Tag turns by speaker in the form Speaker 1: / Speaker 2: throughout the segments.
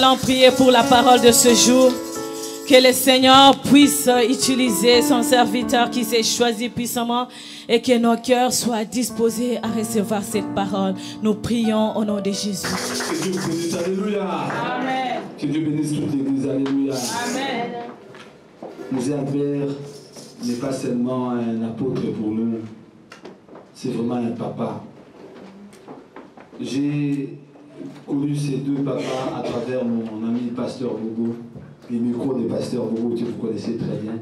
Speaker 1: Allons prier pour la parole de ce jour. Que le Seigneur puisse utiliser son serviteur qui s'est choisi puissamment et que nos cœurs soient disposés à recevoir cette parole. Nous prions au nom de Jésus.
Speaker 2: Que Dieu bénisse, alléluia.
Speaker 1: Amen.
Speaker 2: Que Dieu bénisse toute l'église, alléluia.
Speaker 1: Amen.
Speaker 2: Moussé Albert n'est pas seulement un apôtre pour nous, c'est vraiment un papa. J'ai connu ces deux papas à travers mon ami pasteur Bobo, les micros des pasteurs Bobo que vous connaissez très bien.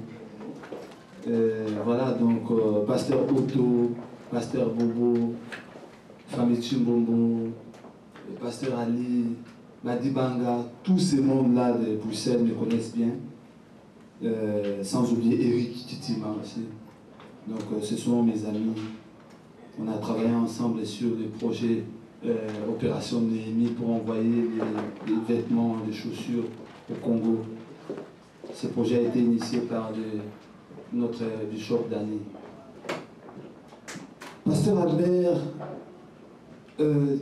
Speaker 2: Voilà, donc pasteur Otto, pasteur Bobo, famille Chimbombo, pasteur Ali, Madibanga, tous ces mondes-là de Bruxelles me connaissent bien. Sans oublier Eric Titima aussi. Donc ce sont mes amis. On a travaillé ensemble sur les projets Opération Néhémie pour envoyer les vêtements, les chaussures au Congo. Ce projet a été initié par notre bishop Dani. Pasteur Albert,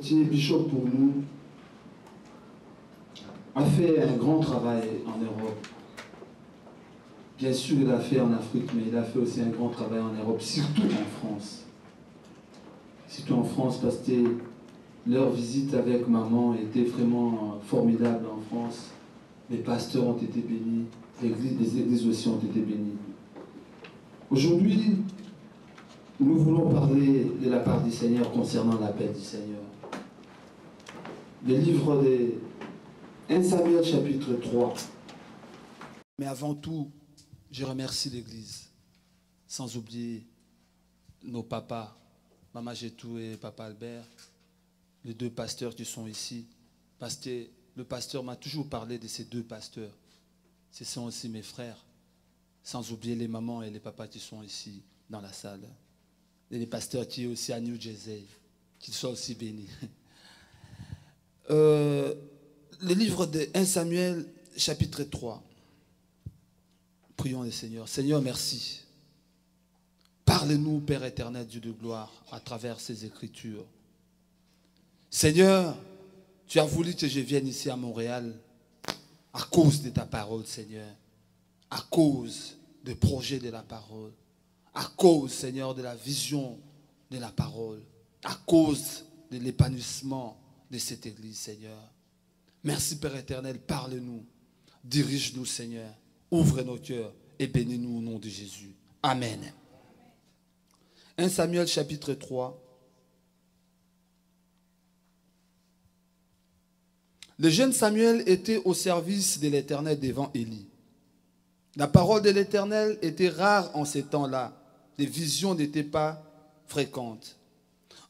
Speaker 2: qui est bishop pour nous, a fait un grand travail en Europe. Bien sûr, il a fait en Afrique, mais il a fait aussi un grand travail en Europe, surtout en France. Surtout en France, parce que leur visite avec maman était vraiment formidable en France. Les pasteurs ont été bénis, les églises aussi ont été bénies. Aujourd'hui, nous voulons parler de la part du Seigneur concernant l'appel du Seigneur. Le livre de 1 Samuel chapitre 3. Mais avant tout, je remercie l'Église, sans oublier nos papas, Maman Gétou et Papa Albert, les deux pasteurs qui sont ici, parce que le pasteur m'a toujours parlé de ces deux pasteurs. Ce sont aussi mes frères, sans oublier les mamans et les papas qui sont ici dans la salle. Et les pasteurs qui sont aussi à New Jersey, qu'ils soient aussi bénis. Le livre de 1 Samuel, chapitre 3. Prions le Seigneur. Seigneur, merci. Parle-nous, Père éternel, Dieu de gloire, à travers ces écritures. Seigneur, tu as voulu que je vienne ici à Montréal à cause de ta parole, Seigneur. À cause du projet de la parole. À cause, Seigneur, de la vision de la parole. À cause de l'épanouissement de cette église, Seigneur. Merci, Père éternel, parle-nous. Dirige-nous, Seigneur. Ouvre nos cœurs et bénis-nous au nom de Jésus. Amen. 1 Samuel chapitre 3. Le jeune Samuel était au service de l'Éternel devant Élie. La parole de l'Éternel était rare en ces temps-là. Les visions n'étaient pas fréquentes.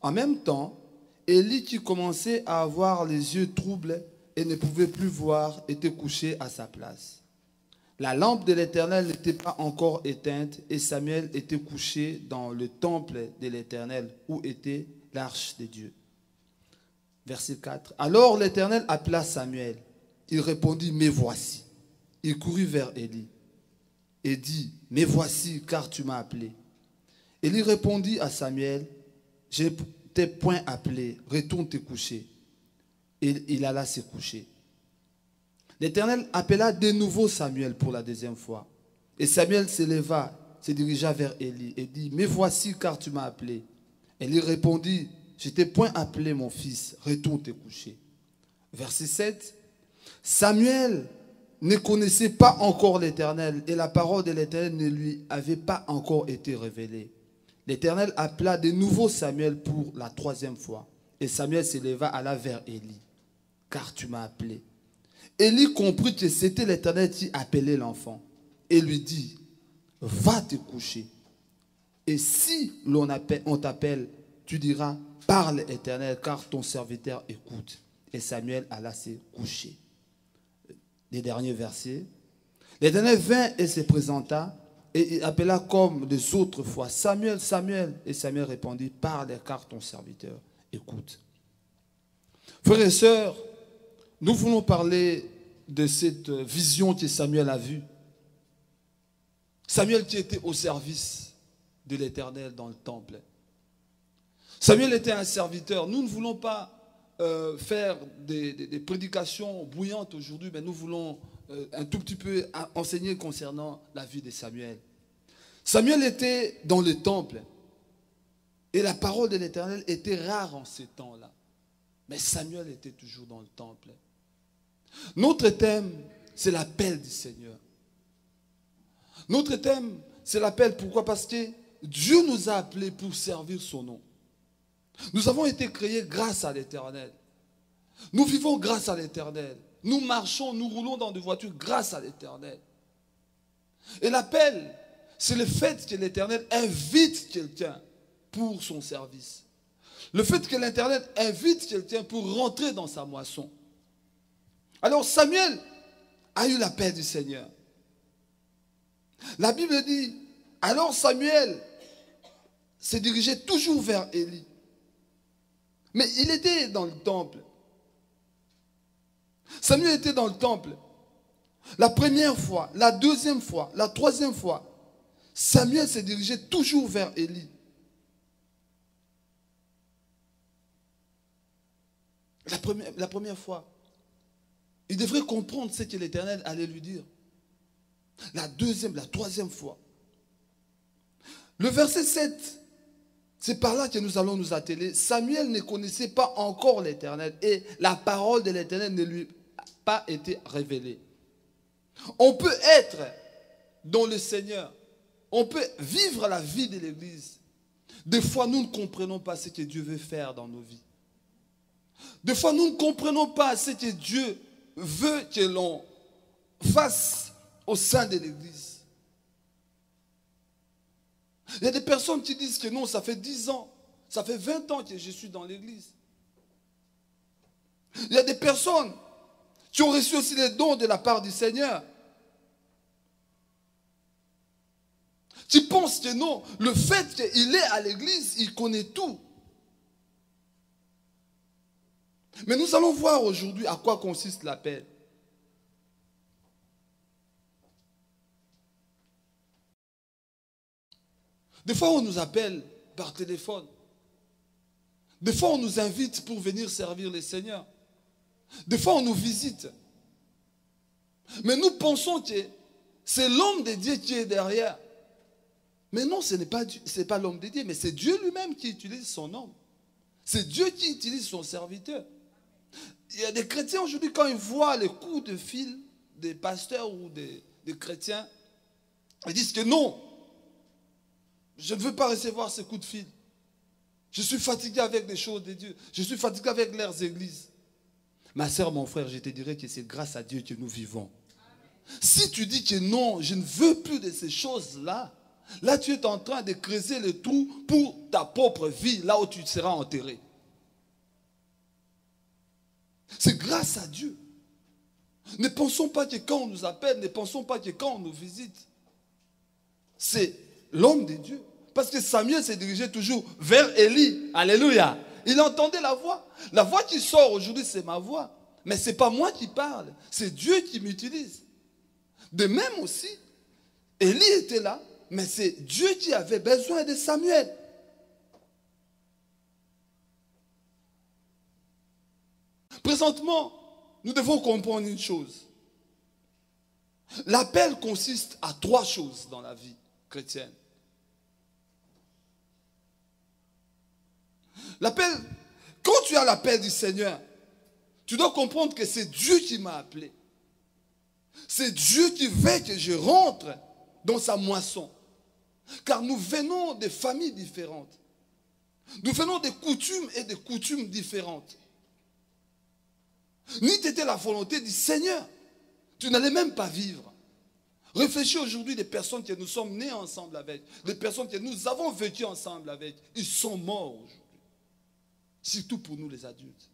Speaker 2: En même temps, Élie, qui commençait à avoir les yeux troubles et ne pouvait plus voir, était couché à sa place. La lampe de l'Éternel n'était pas encore éteinte et Samuel était couché dans le temple de l'Éternel où était l'arche de Dieu. Verset 4. Alors l'Éternel appela Samuel. Il répondit, me voici. Il courut vers Élie et dit, me voici car tu m'as appelé. Élie répondit à Samuel, je ne t'ai point appelé, retourne te coucher. Et il alla se coucher. L'Éternel appela de nouveau Samuel pour la deuxième fois. Et Samuel se leva, se dirigea vers Élie et dit, me voici car tu m'as appelé. Élie répondit, je ne t'ai point appelé mon fils, retourne te coucher. Verset 7. Samuel ne connaissait pas encore l'Éternel et la parole de l'Éternel ne lui avait pas encore été révélée. L'Éternel appela de nouveau Samuel pour la troisième fois. Et Samuel se leva, alla vers Élie, car tu m'as appelé. Élie comprit que c'était l'Éternel qui appelait l'enfant et lui dit, va te coucher. Et si on t'appelle, tu diras, parle Éternel, car ton serviteur écoute. Et Samuel alla se coucher. Les derniers versets. L'Éternel vint et se présenta et il appela comme des autres fois, Samuel, Samuel. Et Samuel répondit, parle car ton serviteur écoute. Frères et sœurs, nous voulons parler de cette vision que Samuel a vue. Samuel qui était au service de l'Éternel dans le temple. Samuel était un serviteur. Nous ne voulons pas faire des prédications bouillantes aujourd'hui, mais nous voulons un tout petit peu enseigner concernant la vie de Samuel. Samuel était dans le temple et la parole de l'Éternel était rare en ces temps-là. Mais Samuel était toujours dans le temple. Notre thème, c'est l'appel du Seigneur. Notre thème, c'est l'appel. Pourquoi? Parce que Dieu nous a appelés pour servir son nom. Nous avons été créés grâce à l'Éternel. Nous vivons grâce à l'Éternel. Nous marchons, nous roulons dans des voitures grâce à l'Éternel. Et l'appel, c'est le fait que l'Éternel invite quelqu'un pour son service. Le fait que l'Éternel invite quelqu'un pour rentrer dans sa moisson. Alors Samuel a eu l'appel du Seigneur. La Bible dit, alors Samuel s'est dirigé toujours vers Élie. Mais il était dans le temple. Samuel était dans le temple. La première fois, la deuxième fois, la troisième fois, Samuel s'est dirigé toujours vers Élie. La première fois, il devrait comprendre ce que l'Éternel allait lui dire. La deuxième, la troisième fois. Le verset 7, c'est par là que nous allons nous atteler. Samuel ne connaissait pas encore l'Éternel et la parole de l'Éternel ne lui a pas été révélée. On peut être dans le Seigneur, on peut vivre la vie de l'Église. Des fois, nous ne comprenons pas ce que Dieu veut faire dans nos vies. Des fois, nous ne comprenons pas ce que Dieu veut que l'on fasse au sein de l'Église. Il y a des personnes qui disent que non, ça fait 10 ans, ça fait 20 ans que je suis dans l'Église. Il y a des personnes qui ont reçu aussi les dons de la part du Seigneur. Qui pensent que non, le fait qu'il est à l'Église, il connaît tout. Mais nous allons voir aujourd'hui à quoi consiste l'appel. Des fois, on nous appelle par téléphone. Des fois, on nous invite pour venir servir le Seigneur. Des fois, on nous visite. Mais nous pensons que c'est l'homme de Dieu qui est derrière. Mais non, ce n'est pas l'homme de Dieu, mais c'est Dieu lui-même qui utilise son homme. C'est Dieu qui utilise son serviteur. Il y a des chrétiens aujourd'hui, quand ils voient les coups de fil des pasteurs ou des chrétiens, ils disent que non, je ne veux pas recevoir ces coups de fil. Je suis fatigué avec les choses de Dieu. Je suis fatigué avec leurs églises. Ma soeur, mon frère, je te dirais que c'est grâce à Dieu que nous vivons. Si tu dis que non, je ne veux plus de ces choses-là, là tu es en train de creuser le trou pour ta propre vie, là où tu seras enterré. C'est grâce à Dieu. Ne pensons pas que quand on nous appelle, ne pensons pas que quand on nous visite, c'est l'homme de Dieu. Parce que Samuel s'est dirigé toujours vers Élie. Alléluia. Il entendait la voix. La voix qui sort aujourd'hui, c'est ma voix. Mais ce n'est pas moi qui parle. C'est Dieu qui m'utilise. De même aussi, Élie était là, mais c'est Dieu qui avait besoin de Samuel. Présentement, nous devons comprendre une chose. L'appel consiste à 3 choses dans la vie chrétienne. L'appel, quand tu as l'appel du Seigneur, tu dois comprendre que c'est Dieu qui m'a appelé. C'est Dieu qui veut que je rentre dans sa moisson. Car nous venons de familles différentes. Nous venons de coutumes et de coutumes différentes. Ni c'était la volonté du Seigneur. Tu n'allais même pas vivre. Réfléchis aujourd'hui des personnes que nous sommes nés ensemble avec, des personnes que nous avons vécu ensemble avec. Ils sont morts aujourd'hui. Surtout pour nous les adultes.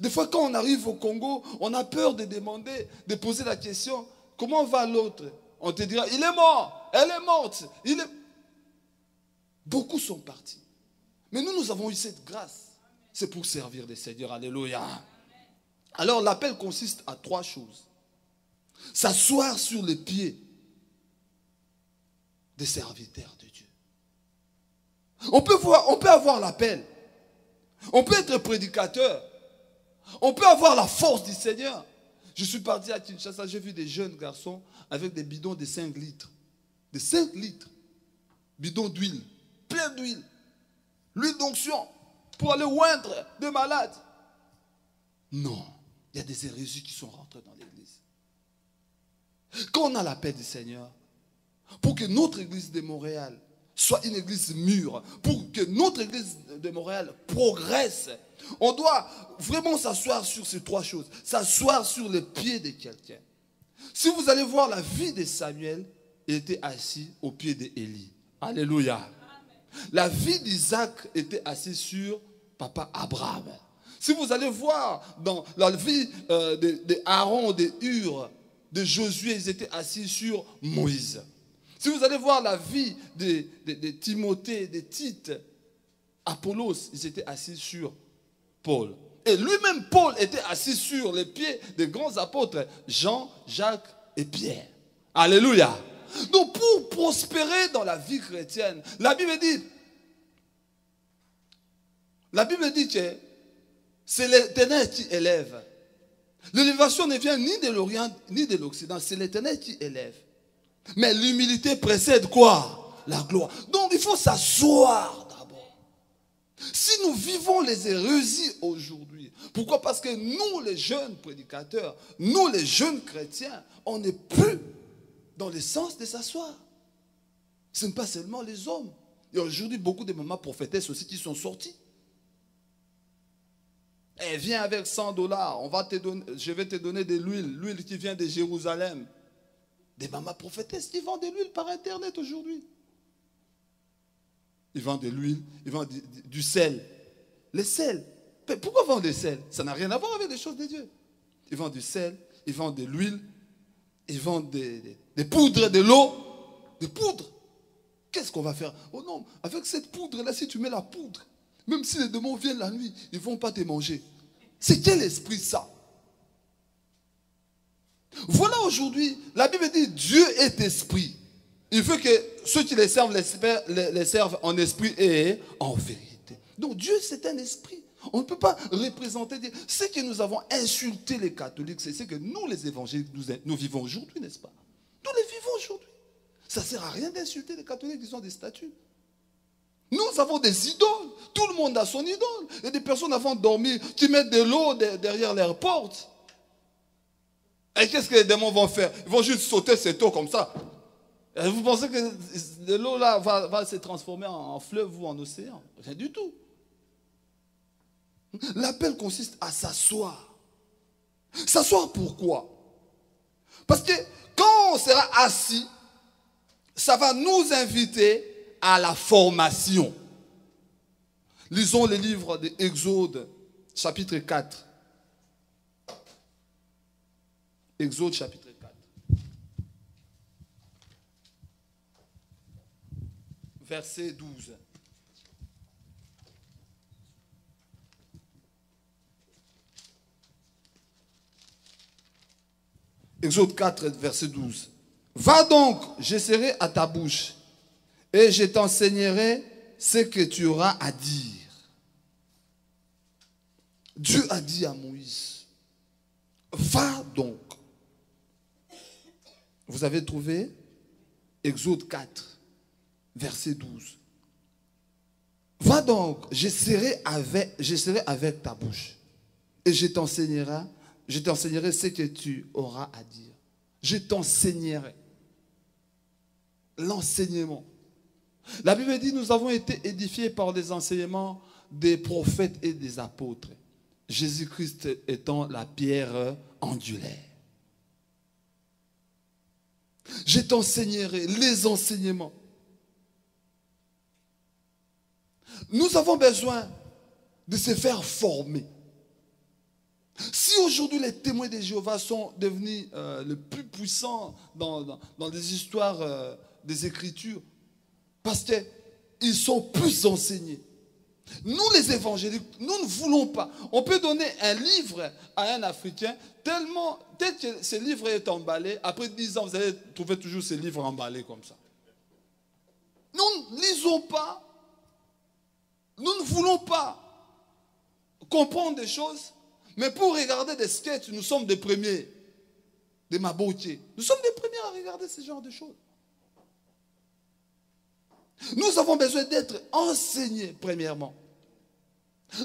Speaker 2: Des fois quand on arrive au Congo, on a peur de demander, de poser la question, comment va l'autre? On te dira, il est mort, elle est morte. Beaucoup sont partis. Mais nous avons eu cette grâce. C'est pour servir le Seigneur. Alléluia. Alors l'appel consiste à 3 choses. S'asseoir sur les pieds des serviteurs de Dieu. On peut avoir l'appel. On peut être prédicateur. On peut avoir la force du Seigneur. Je suis parti à Kinshasa, j'ai vu des jeunes garçons avec des bidons de 5 litres. De 5 litres. Bidons d'huile. Plein d'huile. L'huile d'onction. Pour aller oindre des malades. Non. Il y a des hérésies qui sont rentrées dans l'église. Quand on a l'appel du Seigneur, pour que notre église de Montréal soit une église mûre, pour que notre église de Montréal progresse, on doit vraiment s'asseoir sur ces 3 choses. S'asseoir sur les pieds de quelqu'un. Si vous allez voir la vie de Samuel, il était assis aux pieds d'Élie. Alléluia. La vie d'Isaac était assise sur papa Abraham. Si vous allez voir dans la vie d'Aaron, de Hur, de Josué, ils étaient assis sur Moïse. Si vous allez voir la vie de Timothée, de Tite, Apollos, ils étaient assis sur Paul. Et lui-même, Paul, était assis sur les pieds des grands apôtres, Jean, Jacques et Pierre. Alléluia. Donc pour prospérer dans la vie chrétienne, la Bible dit que c'est l'Éternel qui élève. L'élévation ne vient ni de l'Orient ni de l'Occident, c'est l'Éternel qui élève. Mais l'humilité précède quoi? La gloire. Donc il faut s'asseoir d'abord. Si nous vivons les hérésies aujourd'hui, pourquoi? Parce que nous les jeunes prédicateurs, nous les jeunes chrétiens, on n'est plus dans le sens de s'asseoir. Ce n'est pas seulement les hommes. Il y a aujourd'hui beaucoup de mamans prophétesses aussi qui sont sorties. Et viens avec $100, je vais te donner de l'huile qui vient de Jérusalem. Des mamans prophétesses qui vendent de l'huile par internet aujourd'hui. Ils vendent de l'huile, ils vendent du sel. Le sel. Mais pourquoi vendre du sel? Ça n'a rien à voir avec les choses de Dieu. Ils vendent du sel, ils vendent de l'huile, ils vendent des poudres, de l'eau, des poudres. Qu'est-ce qu'on va faire? Oh non, avec cette poudre-là, si tu mets la poudre, même si les démons viennent la nuit, ils ne vont pas te manger. C'est quel esprit ça? Voilà aujourd'hui, la Bible dit Dieu est esprit. Il veut que ceux qui les servent les servent en esprit et en vérité. Donc Dieu c'est un esprit. On ne peut pas représenter Dieu. Ce que nous avons insulté les catholiques, c'est ce que nous les évangéliques, nous vivons aujourd'hui, n'est-ce pas? Nous les vivons aujourd'hui. Ça ne sert à rien d'insulter les catholiques qui ont des statues. Nous avons des idoles. Tout le monde a son idole. Il y a des personnes avant de dormir qui mettent de l'eau derrière leurs portes. Et qu'est-ce que les démons vont faire? Ils vont juste sauter cette eau comme ça. Et vous pensez que l'eau là va se transformer en fleuve ou en océan? Rien du tout. L'appel consiste à s'asseoir. S'asseoir pourquoi? Parce que quand on sera assis, ça va nous inviter à la formation. Lisons le livre d'Exode, chapitre 4. Exode, chapitre 4. Verset 12. Exode 4, verset 12. Va donc, je serai à ta bouche, et je t'enseignerai ce que tu auras à dire. Dieu a dit à Moïse, va donc. Vous avez trouvé Exode 4, verset 12. Va donc, je serai avec ta bouche, et je t'enseignerai ce que tu auras à dire. Je t'enseignerai. L'enseignement. La Bible dit, nous avons été édifiés par les enseignements des prophètes et des apôtres. Jésus-Christ étant la pierre angulaire. Je t'enseignerai les enseignements. Nous avons besoin de se faire former. Si aujourd'hui les témoins de Jéhovah sont devenus les plus puissants dans les histoires des Écritures, parce qu'ils sont plus enseignés. Nous les évangéliques, nous ne voulons pas. On peut donner un livre à un Africain, tel que ce livre est emballé, après 10 ans, vous allez trouver toujours ce livre emballé comme ça. Nous ne lisons pas. Nous ne voulons pas. comprendre des choses, mais pour regarder des sketchs, nous sommes des premiers, des maboutiers. Nous sommes des premiers à regarder ce genre de choses. Nous avons besoin d'être enseignés, premièrement.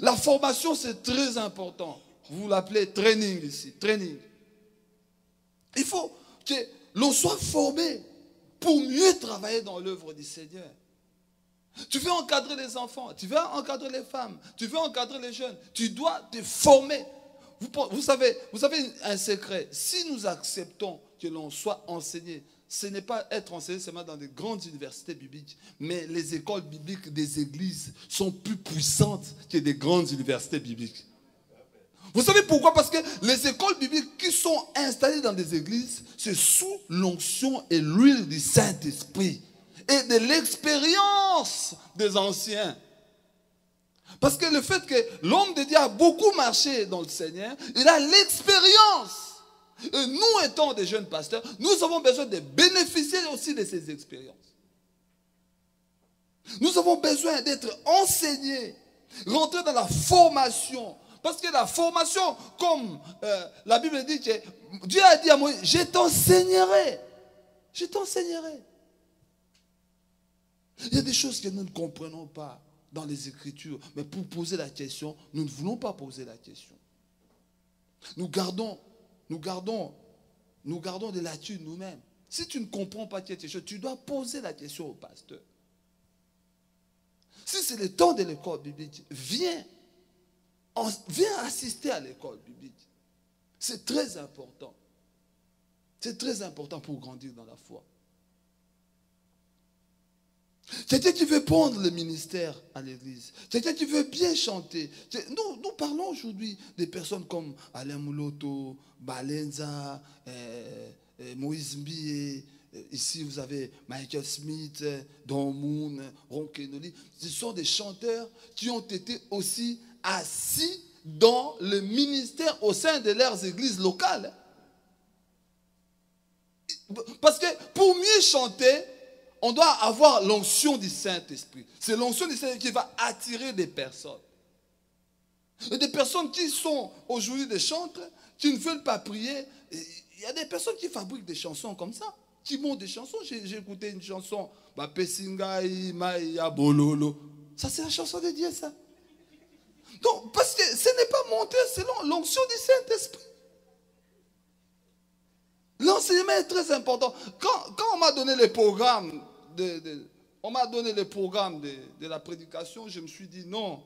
Speaker 2: La formation, c'est très important. Vous l'appelez training ici, training. Il faut que l'on soit formé pour mieux travailler dans l'œuvre du Seigneur. Tu veux encadrer les enfants, tu veux encadrer les femmes, tu veux encadrer les jeunes, tu dois te former. Vous savez un secret, si nous acceptons que l'on soit enseigné, ce n'est pas être enseigné seulement dans des grandes universités bibliques, mais les écoles bibliques des églises sont plus puissantes que des grandes universités bibliques. Vous savez pourquoi? Parce que les écoles bibliques qui sont installées dans des églises, c'est sous l'onction et l'huile du Saint-Esprit et de l'expérience des anciens. Parce que le fait que l'homme de Dieu a beaucoup marché dans le Seigneur, il a l'expérience. Et nous étant des jeunes pasteurs, nous avons besoin de bénéficier aussi de ces expériences. Nous avons besoin d'être enseignés, rentrer dans la formation. Parce que la formation, comme la Bible dit, que Dieu a dit à Moïse, je t'enseignerai. Je t'enseignerai. Il y a des choses que nous ne comprenons pas dans les Écritures. Mais pour poser la question, nous ne voulons pas poser la question. Nous gardons des lacunes nous-mêmes. Si tu ne comprends pas quelque chose, tu dois poser la question au pasteur. Si c'est le temps de l'école biblique, viens assister à l'école biblique. C'est très important. C'est très important pour grandir dans la foi. Quelqu'un qui veut prendre le ministère à l'église, quelqu'un qui veut bien chanter. Nous parlons aujourd'hui des personnes comme Alain Mouloto, Balenza, Moïse Mbie. Ici, vous avez Michael Smith, Don Moon, Ron Kenoli. Ce sont des chanteurs qui ont été aussi assis dans le ministère au sein de leurs églises locales. Parce que pour mieux chanter, on doit avoir l'onction du Saint-Esprit. C'est l'onction du Saint-Esprit qui va attirer des personnes. Et des personnes qui sont aujourd'hui des chantres, qui ne veulent pas prier. Il y a des personnes qui fabriquent des chansons comme ça, qui montent des chansons. J'ai écouté une chanson, Pesingai, Maya, Bololo. Ça, c'est la chanson de Dieu, ça. Donc, parce que ce n'est pas monté selon l'onction du Saint-Esprit. L'enseignement est très important. Quand on m'a donné les programmes de la prédication, je me suis dit non.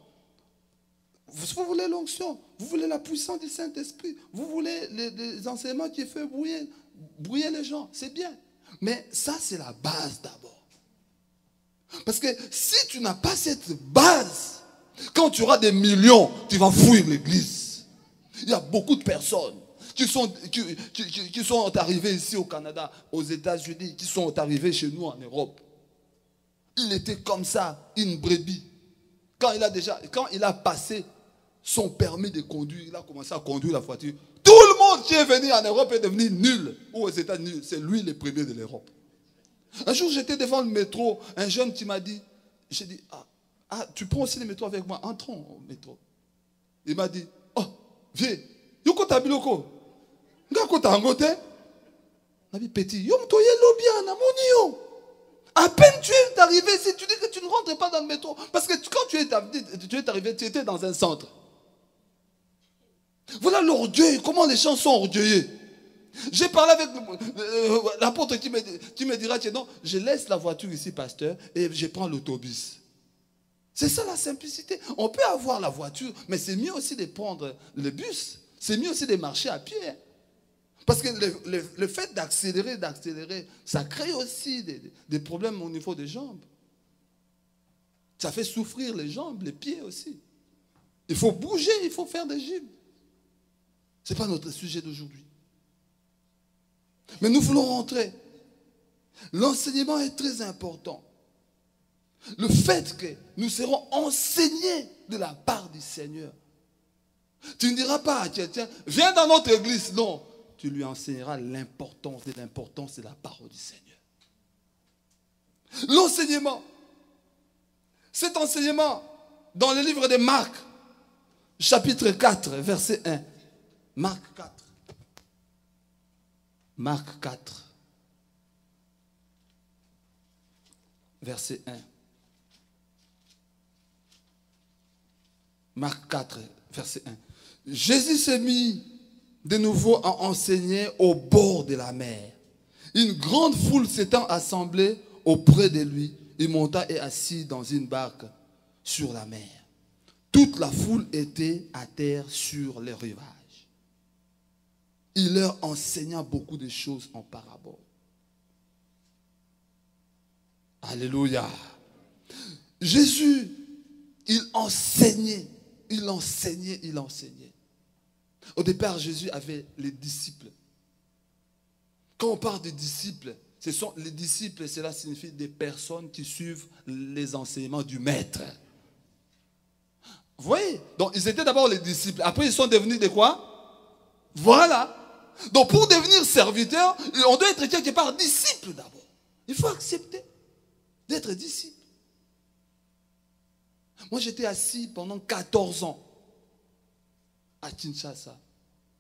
Speaker 2: Vous voulez l'onction, vous voulez la puissance du Saint-Esprit, vous voulez les enseignements qui font brouiller les gens, c'est bien. Mais ça, c'est la base d'abord. Parce que si tu n'as pas cette base, quand tu auras des millions, tu vas fuir l'église. Il y a beaucoup de personnes qui sont arrivés ici au Canada, aux États-Unis, qui sont arrivés chez nous en Europe. Il était comme ça, une brebis. Quand il a passé son permis de conduire, il a commencé à conduire la voiture. Tout le monde qui est venu en Europe est devenu nul. Ou aux États-Unis, c'est lui le premier de l'Europe. Un jour, j'étais devant le métro, un jeune qui m'a dit, j'ai dit, tu prends aussi le métro avec moi, entrons au métro. Il m'a dit, oh, viens, yoko tabiloko. Petit, à peine tu es arrivé, si tu dis que tu ne rentres pas dans le métro, parce que quand tu es arrivé, tu étais dans un centre. Voilà l'orgueil, comment les gens sont orgueilleux. J'ai parlé avec l'apôtre qui me dira que non, je laisse la voiture ici, pasteur, et je prends l'autobus. C'est ça la simplicité. On peut avoir la voiture, mais c'est mieux aussi de prendre le bus. C'est mieux aussi de marcher à pied. Parce que le fait d'accélérer, ça crée aussi des problèmes au niveau des jambes. Ça fait souffrir les jambes, les pieds aussi. Il faut bouger, il faut faire des gym. Ce n'est pas notre sujet d'aujourd'hui. Mais nous voulons rentrer. L'enseignement est très important. Le fait que nous serons enseignés de la part du Seigneur. Tu ne diras pas à quelqu'un, viens dans notre église. Non. Tu lui enseigneras l'importance de la parole du Seigneur. L'enseignement. Cet enseignement, dans le livre de Marc, chapitre 4, verset 1. Marc 4. Marc 4, verset 1. Marc 4, verset 1. Jésus s'est mis de nouveau à enseigner au bord de la mer. Une grande foule s'étant assemblée auprès de lui, il monta et assit dans une barque sur la mer. Toute la foule était à terre sur les rivages. Il leur enseigna beaucoup de choses en parabole. Alléluia. Jésus, il enseignait. Au départ, Jésus avait les disciples. Quand on parle de disciples, les disciples, cela signifie des personnes qui suivent les enseignements du maître. Vous voyez? Donc, ils étaient d'abord les disciples. Après, ils sont devenus des quoi? Voilà. Donc, pour devenir serviteur, on doit être quelque part disciple d'abord. Il faut accepter d'être disciple. Moi, j'étais assis pendant 14 ans à Kinshasa,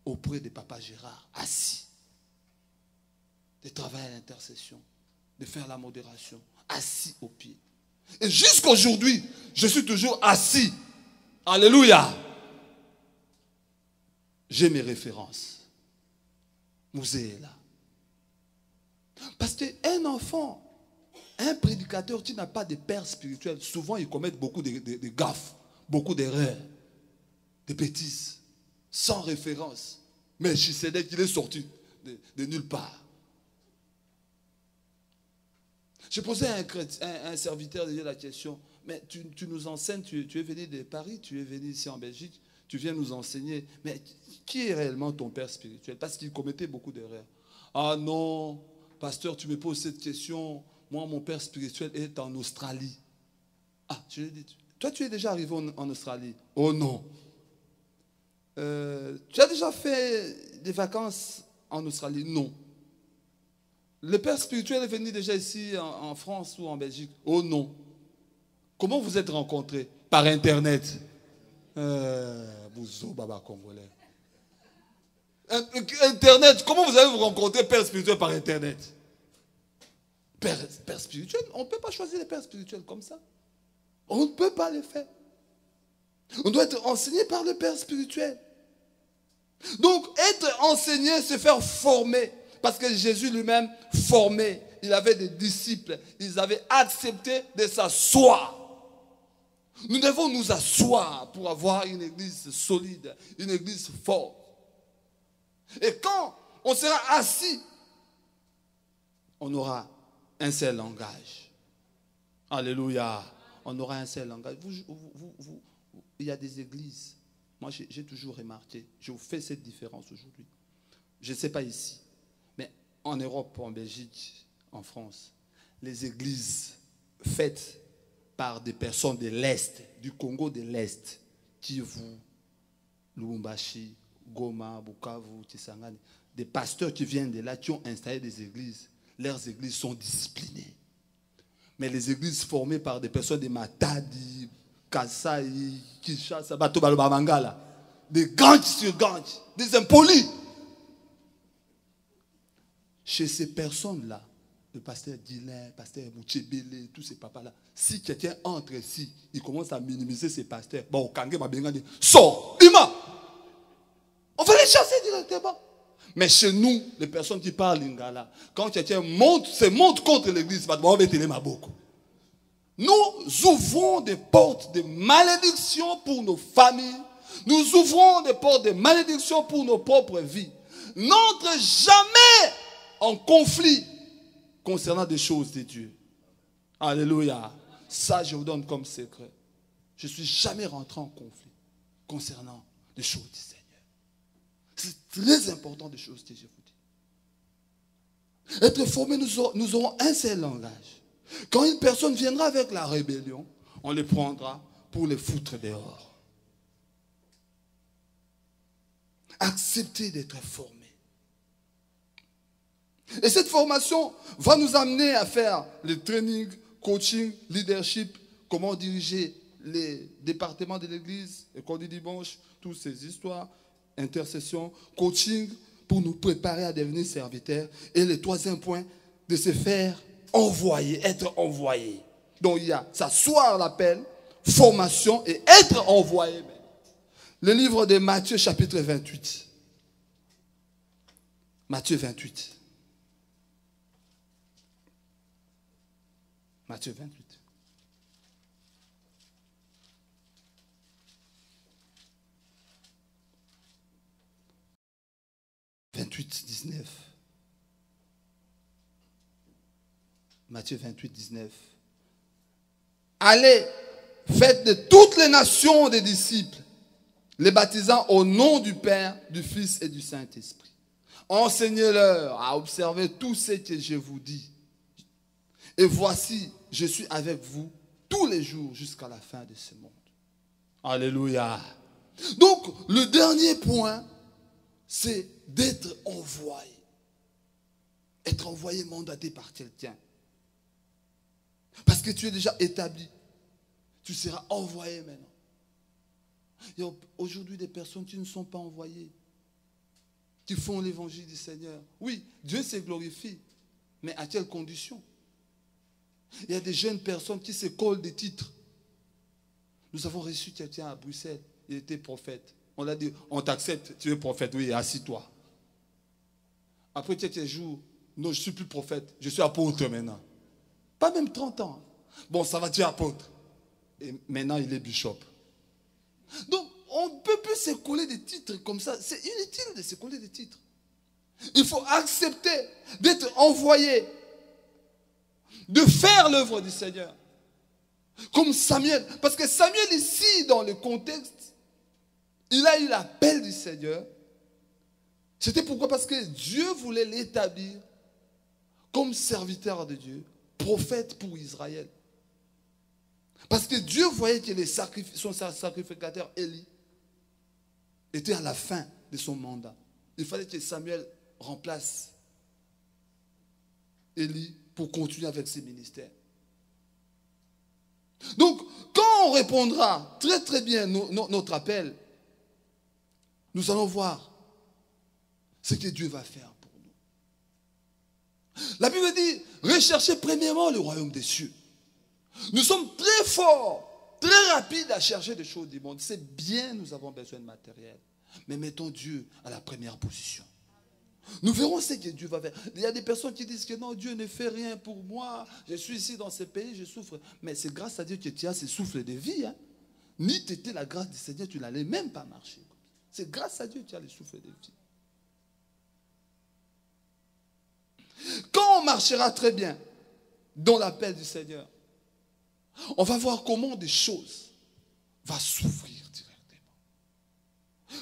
Speaker 2: auprès de Papa Gérard, assis. De travailler à l'intercession, de faire la modération, assis au pied. Et jusqu'aujourd'hui, je suis toujours assis. Alléluia. J'ai mes références. Mouzé est là. Parce qu'un enfant, un prédicateur qui n'a pas de père spirituel, souvent ils commettent beaucoup de gaffes, beaucoup d'erreurs, de bêtises, sans référence. Mais Chisédek, il est sorti de nulle part. J'ai posé à un serviteur de Dieu la question, mais tu nous enseignes, tu es venu de Paris, tu es venu ici en Belgique, tu viens nous enseigner, mais qui est réellement ton père spirituel? Parce qu'il commettait beaucoup d'erreurs. Ah non, pasteur, tu me poses cette question, moi mon père spirituel est en Australie. Ah, je lui ai dit, toi tu es déjà arrivé en Australie? Oh non. Tu as déjà fait des vacances en Australie? Non. Le père spirituel est venu déjà ici en France ou en Belgique? Oh non. Comment vous êtes rencontrés? Par Internet. Bouzo Baba Congolais. Internet, comment vous allez vous rencontrer père spirituel par Internet? Père spirituel, on ne peut pas choisir les pères spirituels comme ça. On ne peut pas les faire. On doit être enseigné par le père spirituel. Donc, être enseigné, c'est faire former. Parce que Jésus lui-même formait. Il avait des disciples. Ils avaient accepté de s'asseoir. Nous devons nous asseoir pour avoir une église solide, une église forte. Et quand on sera assis, on aura un seul langage. Alléluia. On aura un seul langage. Il y a des églises. Moi, j'ai toujours remarqué. Je vous fais cette différence aujourd'hui. Je ne sais pas ici. Mais en Europe, en Belgique, en France, les églises faites par des personnes de l'Est, du Congo de l'Est, Kivu, Lubumbashi, Goma, Bukavu, Tsangani, des pasteurs qui viennent de là, qui ont installé des églises, leurs églises sont disciplinées. Mais les églises formées par des personnes de Matadi, Kasai, Kinshasa, Batobalba Mangala, des gangs sur gangs, des impolis. Chez ces personnes-là, le pasteur Dylan, le pasteur Mouchebele, tous ces papas-là, si quelqu'un entre ici, il commence à minimiser ces pasteurs, bon, Kangé m'a bien dit, sors, Dima! On va les chasser directement. Mais chez nous, les personnes qui parlent lingala, quand quelqu'un se monte contre l'église, nous ouvrons des portes de malédiction pour nos familles. Nous ouvrons des portes de malédiction pour nos propres vies. N'entre jamais en conflit concernant des choses de Dieu. Alléluia. Ça, je vous donne comme secret. Je ne suis jamais rentré en conflit concernant les choses du Seigneur. C'est très important des choses que je vous dis. Être formé, nous aurons un seul langage. Quand une personne viendra avec la rébellion, on les prendra pour les foutre dehors. Accepter d'être formé. Et cette formation va nous amener à faire le training, coaching, leadership, comment diriger les départements de l'église, école du dimanche, toutes ces histoires, intercession, coaching, pour nous préparer à devenir serviteurs. Et le troisième point, de se faire envoyer, être envoyé. Donc il y a s'asseoir l'appel, formation et être envoyé. Le livre de Matthieu chapitre 28. Matthieu 28. Matthieu 28. Matthieu 28, 19. Allez, faites de toutes les nations des disciples, les baptisant au nom du Père, du Fils et du Saint-Esprit. Enseignez-leur à observer tout ce que je vous dis. Et voici, je suis avec vous tous les jours jusqu'à la fin de ce monde. Alléluia. Donc, le dernier point, c'est d'être envoyé. Être envoyé, mandaté par quelqu'un. Parce que tu es déjà établi. Tu seras envoyé maintenant. Il y a aujourd'hui des personnes qui ne sont pas envoyées, qui font l'évangile du Seigneur. Oui, Dieu se glorifie, mais à quelles conditions? Il y a des jeunes personnes qui se collent des titres. Nous avons reçu quelqu'un à Bruxelles, il était prophète. On l'a dit, on t'accepte, tu es prophète, oui, assis-toi. Après quelques jours, non, je ne suis plus prophète, je suis apôtre maintenant. Pas même 30 ans. Bon, ça va, tu es apôtre. Et maintenant, il est bishop. Donc, on ne peut plus se coller des titres comme ça. C'est inutile de se coller des titres. Il faut accepter d'être envoyé, de faire l'œuvre du Seigneur. Comme Samuel. Parce que Samuel, ici, dans le contexte, il a eu l'appel du Seigneur. C'était pourquoi? Parce que Dieu voulait l'établir comme serviteur de Dieu, prophète pour Israël. Parce que Dieu voyait que son sacrificateur Élie était à la fin de son mandat. Il fallait que Samuel remplace Élie pour continuer avec ses ministères. Donc, quand on répondra très très bien notre appel, nous allons voir ce que Dieu va faire pour nous. La Bible dit, recherchez premièrement le royaume des cieux. Nous sommes très forts, très rapides à chercher des choses du monde. C'est bien, nous avons besoin de matériel. Mais mettons Dieu à la première position. Nous verrons ce que Dieu va faire. Il y a des personnes qui disent que non, Dieu ne fait rien pour moi. Je suis ici dans ce pays, je souffre. Mais c'est grâce à Dieu que tu as ce souffle de vie. Hein. Ni tu étais la grâce du Seigneur, tu n'allais même pas marcher. C'est grâce à Dieu que tu as le souffle de vie. Quand on marchera très bien dans l'appel du Seigneur, on va voir comment des choses vont s'ouvrir directement.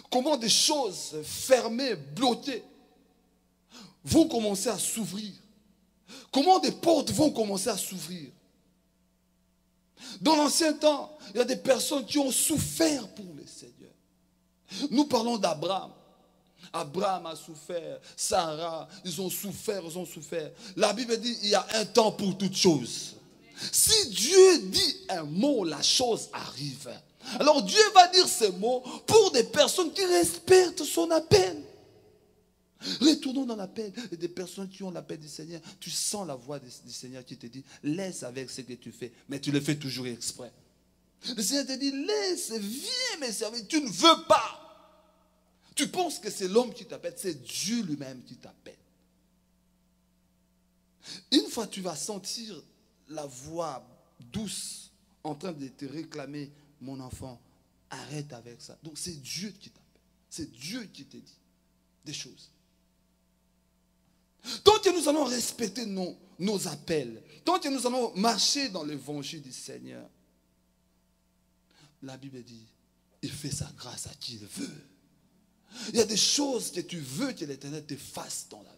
Speaker 2: Comment des choses fermées, bloquées, vont commencer à s'ouvrir. Comment des portes vont commencer à s'ouvrir. Dans l'ancien temps, il y a des personnes qui ont souffert pour le Seigneur. Nous parlons d'Abraham. Abraham a souffert, Sarah, ils ont souffert, ils ont souffert. La Bible dit il y a un temps pour toutes choses. Si Dieu dit un mot, la chose arrive. Alors Dieu va dire ces mots pour des personnes qui respectent son appel. Retournons dans l'appel. Et des personnes qui ont l'appel du Seigneur, tu sens la voix du Seigneur qui te dit, laisse avec ce que tu fais, mais tu le fais toujours exprès. Le Seigneur te dit, laisse, viens me servir, tu ne veux pas. Tu penses que c'est l'homme qui t'appelle, c'est Dieu lui-même qui t'appelle. Une fois tu vas sentir la voix douce en train de te réclamer, mon enfant, arrête avec ça. Donc c'est Dieu qui t'appelle. C'est Dieu qui te dit des choses. Tant que nous allons respecter nos appels, tant que nous allons marcher dans l'évangile du Seigneur, la Bible dit, il fait sa grâce à qui il veut. Il y a des choses que tu veux que l'Éternel te fasse dans la vie.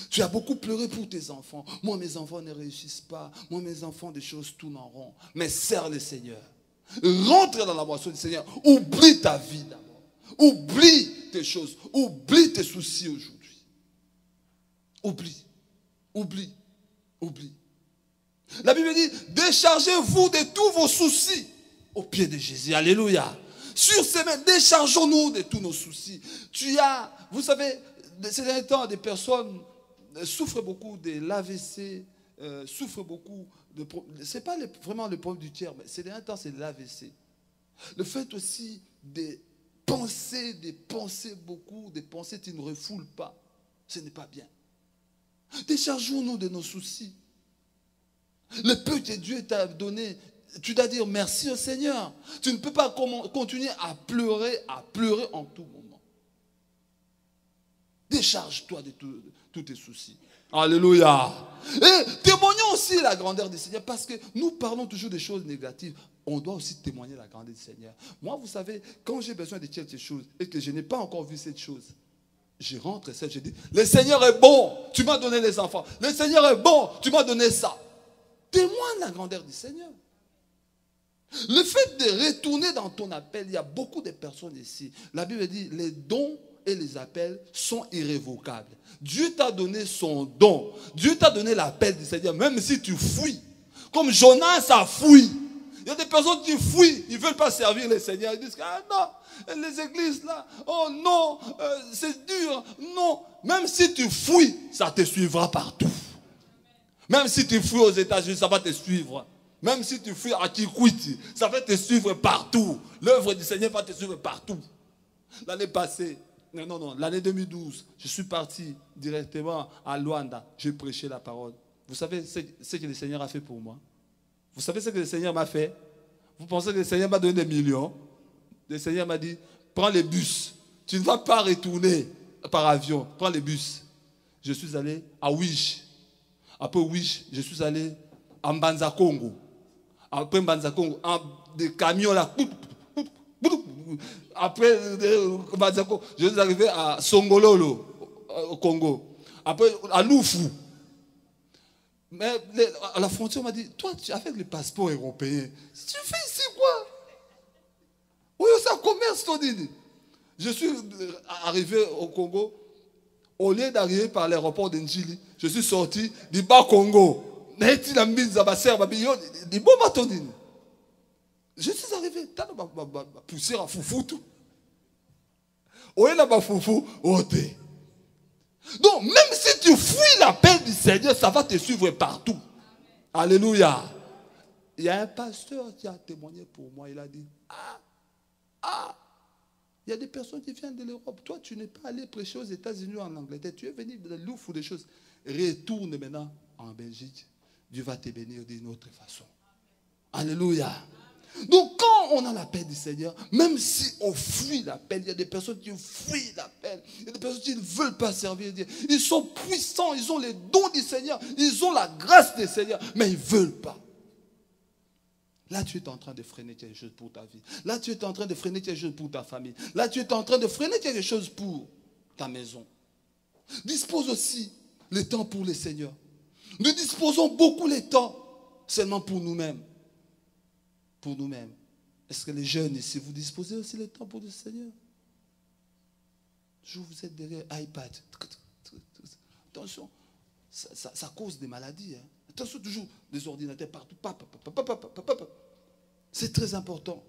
Speaker 2: Tu as beaucoup pleuré pour tes enfants. Moi, mes enfants ne réussissent pas. Moi, mes enfants, des choses tournent en rond. Mais sers le Seigneur. Rentre dans la boisson du Seigneur. Oublie ta vie d'abord. Oublie tes choses. Oublie tes soucis aujourd'hui. Oublie. Oublie. Oublie. La Bible dit, déchargez-vous de tous vos soucis aux pieds de Jésus. Alléluia. Sur ces mains, déchargeons-nous de tous nos soucis. Vous savez, ces derniers temps, des personnes souffrent beaucoup de l'AVC, souffrent beaucoup de... Ce n'est pas vraiment le problème du tiers, mais ces derniers temps, c'est l'AVC. Le fait aussi de penser beaucoup, de penser tu ne refoules pas, ce n'est pas bien. Déchargeons-nous de nos soucis. Le peu que Dieu t'a donné, tu dois dire merci au Seigneur. Tu ne peux pas continuer à pleurer en tout moment. Décharge-toi de tous tes soucis. Alléluia. Et témoignons aussi la grandeur du Seigneur, parce que nous parlons toujours des choses négatives. On doit aussi témoigner la grandeur du Seigneur. Moi, vous savez, quand j'ai besoin de quelque chose et que je n'ai pas encore vu cette chose, je rentre et je dis, le Seigneur est bon, tu m'as donné les enfants. Le Seigneur est bon, tu m'as donné ça. Témoigne la grandeur du Seigneur. Le fait de retourner dans ton appel, il y a beaucoup de personnes ici. La Bible dit, les dons et les appels sont irrévocables. Dieu t'a donné son don. Dieu t'a donné l'appel du Seigneur, même si tu fuis. Comme Jonas a fui. Il y a des personnes qui fuient, ils ne veulent pas servir le Seigneur. Ils disent, ah non, les églises là, oh non, c'est dur. Non, même si tu fuis, ça te suivra partout. Même si tu fuis aux États-Unis, ça va te suivre. Même si tu fuis à Kikwiti, ça va te suivre partout. L'œuvre du Seigneur va te suivre partout. L'année passée, l'année 2012, je suis parti directement à Luanda. J'ai prêché la parole. Vous savez ce que le Seigneur a fait pour moi? Vous savez ce que le Seigneur m'a fait? Vous pensez que le Seigneur m'a donné des millions? Le Seigneur m'a dit, prends les bus. Tu ne vas pas retourner par avion. Prends les bus. Je suis allé à Wish. Après Wish, je suis allé à Mbanza Congo. Après Mbanza Congo, des camions là. Après Mbanza Congo, je suis arrivé à Songololo, au Congo. Après à Lufu. Mais à la frontière, on m'a dit, toi, avec le passeport européen, tu fais ici quoi? Oui, ça commerce, ton dit. Je suis arrivé au Congo. Au lieu d'arriver par l'aéroport d'Njili, je suis sorti du bas Congo. Je suis arrivé, poussière à foufou tout. Oui, là-bas, foufou, ôté. Donc, même si tu fuis l'appel du Seigneur, ça va te suivre partout. Alléluia. Il y a un pasteur qui a témoigné pour moi. Il a dit, il y a des personnes qui viennent de l'Europe. Toi, tu n'es pas allé prêcher aux États-Unis ou en Angleterre. Tu es venu de l'ouf ou des choses. Retourne maintenant en Belgique. Dieu va te bénir d'une autre façon. Alléluia. Donc, quand on a l'appel du Seigneur, même si on fuit l'appel, il y a des personnes qui fuient l'appel. Il y a des personnes qui ne veulent pas servir Dieu. Ils sont puissants, ils ont les dons du Seigneur, ils ont la grâce du Seigneur, mais ils ne veulent pas. Là, tu es en train de freiner quelque chose pour ta vie. Là, tu es en train de freiner quelque chose pour ta famille. Là, tu es en train de freiner quelque chose pour ta maison. Dispose aussi le temps pour le Seigneur. Nous disposons beaucoup le temps seulement pour nous-mêmes. Pour nous-mêmes. Est-ce que les jeunes ici, vous disposez aussi le temps pour le Seigneur? Toujours vous êtes derrière iPad. Attention, ça cause des maladies. Hein. Attention, toujours des ordinateurs partout. C'est très important.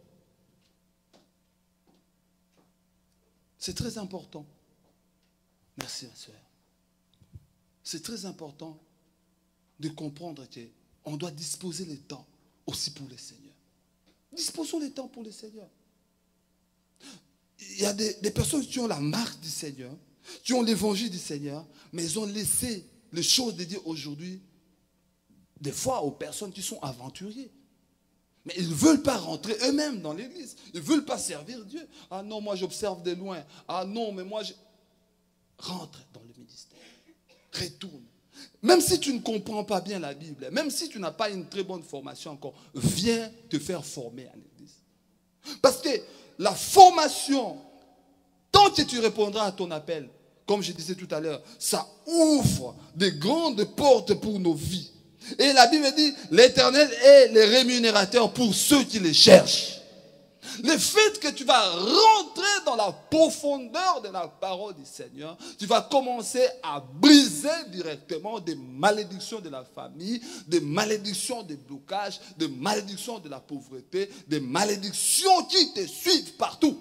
Speaker 2: C'est très important. Merci, ma soeur. C'est très important de comprendre qu'on doit disposer le temps aussi pour le Seigneur. Disposons le temps pour le Seigneur. Il y a des personnes qui ont la marque du Seigneur, qui ont l'évangile du Seigneur, mais ils ont laissé les choses de Dieu aujourd'hui, des fois aux personnes qui sont aventuriers. Mais ils ne veulent pas rentrer eux-mêmes dans l'église. Ils ne veulent pas servir Dieu. Ah non, moi j'observe de loin. Ah non, mais moi je... Rentre dans le ministère. Retourne. Même si tu ne comprends pas bien la Bible, même si tu n'as pas une très bonne formation encore, viens te faire former à l'église. Parce que la formation, tant que tu répondras à ton appel, comme je disais tout à l'heure, ça ouvre de grandes portes pour nos vies. Et la Bible dit, l'Éternel est le rémunérateur pour ceux qui les cherchent. Le fait que tu vas rentrer dans la profondeur de la parole du Seigneur, tu vas commencer à briser directement des malédictions de la famille, des malédictions des blocages, des malédictions de la pauvreté, des malédictions qui te suivent partout.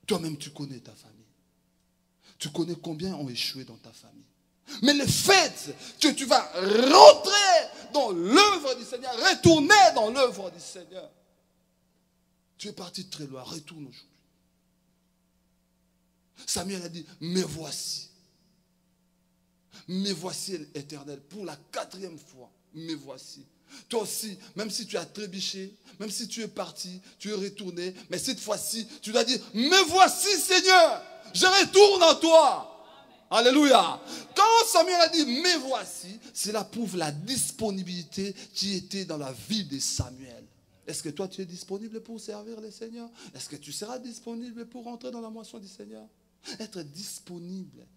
Speaker 2: Toi-même, tu connais ta famille. Tu connais combien ont échoué dans ta famille. Mais le fait que tu vas rentrer dans l'œuvre du Seigneur, retourner dans l'œuvre du Seigneur, tu es parti très loin, retourne aujourd'hui. Samuel a dit, me voici, l'Éternel, pour la 4e fois, me voici. Toi aussi, même si tu as trébuché, même si tu es parti, tu es retourné, mais cette fois-ci, tu dois dire, me voici Seigneur, je retourne en toi. Alléluia. Quand Samuel a dit, me voici, cela prouve la disponibilité qui était dans la vie de Samuel. Est-ce que toi tu es disponible pour servir le Seigneur? Est-ce que tu seras disponible pour rentrer dans la moisson du Seigneur? Être disponible.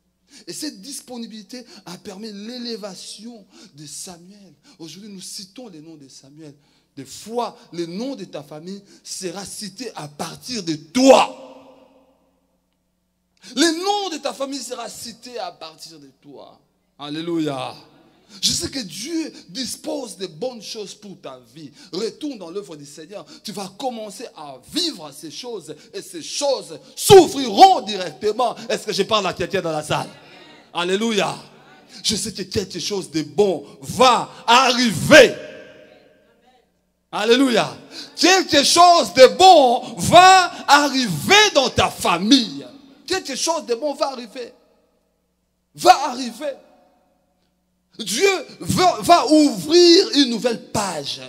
Speaker 2: Et cette disponibilité a permis l'élévation de Samuel. Aujourd'hui, nous citons les noms de Samuel. Des fois, le nom de ta famille sera cité à partir de toi. Le nom de ta famille sera cité à partir de toi. Alléluia. Je sais que Dieu dispose de bonnes choses pour ta vie. Retourne dans l'œuvre du Seigneur. Tu vas commencer à vivre ces choses. Et ces choses souffriront directement. Est-ce que je parle à quelqu'un dans la salle? Alléluia. Je sais que quelque chose de bon va arriver. Alléluia. Quelque chose de bon va arriver dans ta famille. Quelque chose de bon va arriver. Va arriver. Dieu va ouvrir une nouvelle page.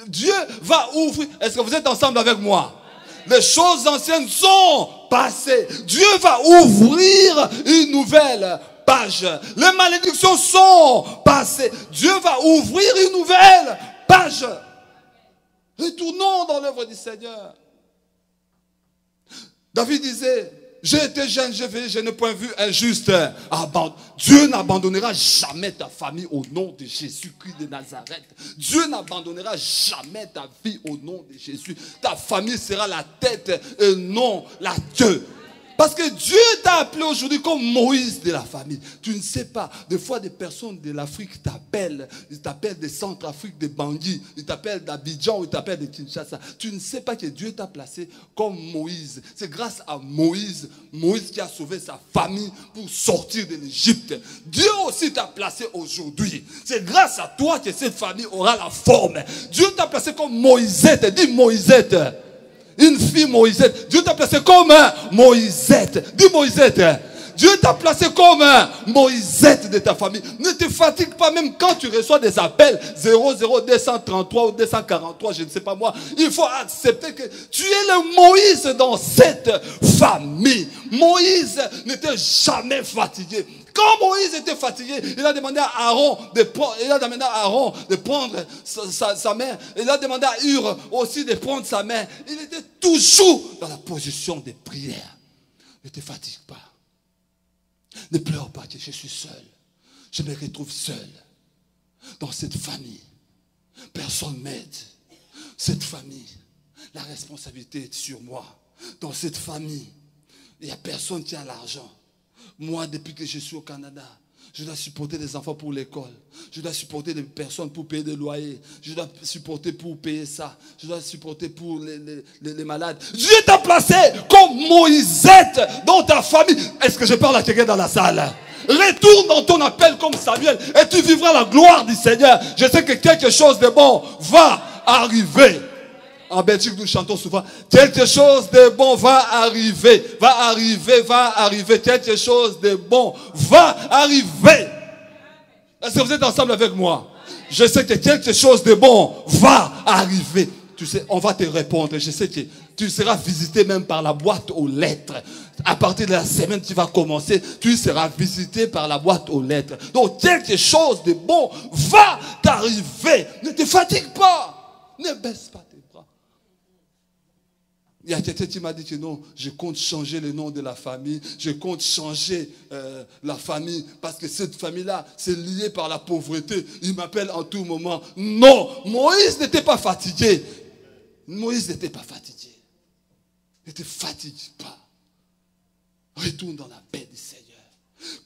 Speaker 2: Dieu va ouvrir. Est-ce que vous êtes ensemble avec moi? Les choses anciennes sont passées. Dieu va ouvrir une nouvelle page. Les malédictions sont passées. Dieu va ouvrir une nouvelle page. Retournons dans l'œuvre du Seigneur. David disait, j'ai été jeune, je n'ai point vu un juste abandon. Dieu n'abandonnera jamais ta famille au nom de Jésus-Christ de Nazareth. Dieu n'abandonnera jamais ta vie au nom de Jésus. Ta famille sera la tête et non la queue. Parce que Dieu t'a appelé aujourd'hui comme Moïse de la famille. Tu ne sais pas, des fois des personnes de l'Afrique t'appellent. Ils t'appellent des Centrafrique, des Bangui. Ils t'appellent d'Abidjan ou ils t'appellent de Kinshasa. Tu ne sais pas que Dieu t'a placé comme Moïse. C'est grâce à Moïse qui a sauvé sa famille pour sortir de l'Égypte. Dieu aussi t'a placé aujourd'hui. C'est grâce à toi que cette famille aura la forme. Dieu t'a placé comme Moïsette. Dis Moïsette. Une fille Moïsette. Dieu t'a placé comme Moïsette. Dis Moïsette. Dieu t'a placé comme Moïsette de ta famille. Ne te fatigue pas même quand tu reçois des appels 00233 ou 243, je ne sais pas moi. Il faut accepter que tu es le Moïse dans cette famille. Moïse n'était jamais fatigué. Quand Moïse était fatigué, il a demandé à Aaron de prendre sa main. Il a demandé à Hur aussi de prendre sa main. Il était toujours dans la position de prière. Ne te fatigue pas. Ne pleure pas que je suis seul. Je me retrouve seul dans cette famille. Personne m'aide. Cette famille, la responsabilité est sur moi. Dans cette famille, il n'y a personne qui a l'argent. Moi, depuis que je suis au Canada, je dois supporter des enfants pour l'école. Je dois supporter des personnes pour payer des loyers. Je dois supporter pour payer ça. Je dois supporter pour les malades. Dieu t'a placé comme Moïsette dans ta famille. Est-ce que je parle à quelqu'un dans la salle? Retourne dans ton appel comme Samuel et tu vivras la gloire du Seigneur. Je sais que quelque chose de bon va arriver. En Belgique, nous chantons souvent, quelque chose de bon va arriver, va arriver, va arriver, quelque chose de bon va arriver. Est-ce que vous êtes ensemble avec moi? Je sais que quelque chose de bon va arriver. Tu sais, on va te répondre. Je sais que tu seras visité même par la boîte aux lettres. À partir de la semaine qui va commencer, tu seras visité par la boîte aux lettres. Donc, quelque chose de bon va t'arriver. Ne te fatigue pas. Ne baisse pas tes bras. Il y a quelqu'un qui m'a dit que non, je compte changer le nom de la famille, je compte changer la famille, parce que cette famille-là, c'est lié par la pauvreté. Il m'appelle en tout moment. Non, Moïse n'était pas fatigué. Moïse n'était pas fatigué. Ne te fatigue pas. Retourne dans la paix du Seigneur.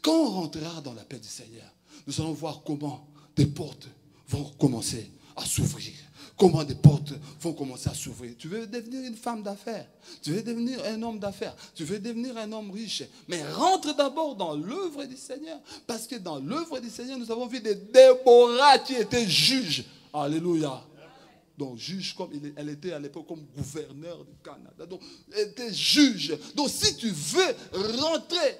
Speaker 2: Quand on rentrera dans la paix du Seigneur, nous allons voir comment des portes vont commencer à s'ouvrir. Comment des portes vont commencer à s'ouvrir. Tu veux devenir une femme d'affaires. Tu veux devenir un homme d'affaires. Tu veux devenir un homme riche. Mais rentre d'abord dans l'œuvre du Seigneur. Parce que dans l'œuvre du Seigneur, nous avons vu des Déborah qui étaient juges. Alléluia. Donc, juge comme elle était à l'époque comme gouverneur du Canada. Donc, elle était juge. Donc, si tu veux rentrer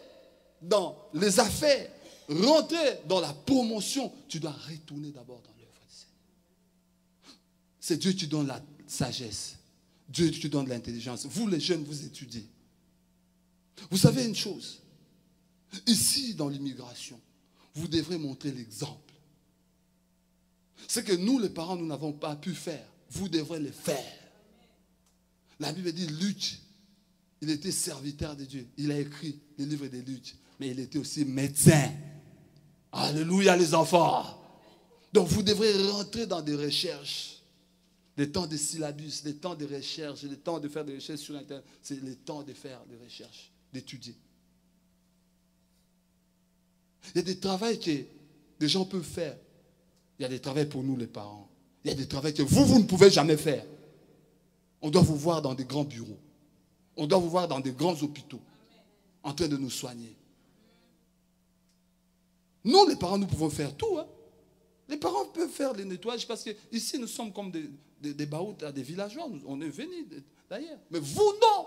Speaker 2: dans les affaires, rentrer dans la promotion, tu dois retourner d'abord dans l'œuvre du Seigneur. C'est Dieu qui donne la sagesse. Dieu qui donne l'intelligence. Vous, les jeunes, vous étudiez. Vous savez une chose. Ici, dans l'immigration, vous devrez montrer l'exemple. Ce que nous, les parents, nous n'avons pas pu faire, vous devrez le faire. La Bible dit Luc, il était serviteur de Dieu. Il a écrit le livre de Luc, mais il était aussi médecin. Alléluia, les enfants. Donc vous devrez rentrer dans des recherches. Les temps de syllabus, les temps de recherche, les temps de faire des recherches sur Internet, c'est le temps de faire des recherches, d'étudier. Il y a des travaux que les gens peuvent faire. Il y a des travaux pour nous, les parents. Il y a des travaux que vous ne pouvez jamais faire. On doit vous voir dans des grands bureaux. On doit vous voir dans des grands hôpitaux, en train de nous soigner. Nous, les parents, nous pouvons faire tout. Hein. Les parents peuvent faire les nettoyages parce que ici, nous sommes comme des baoutes, des villageois. On est venus d'ailleurs. Mais vous, non.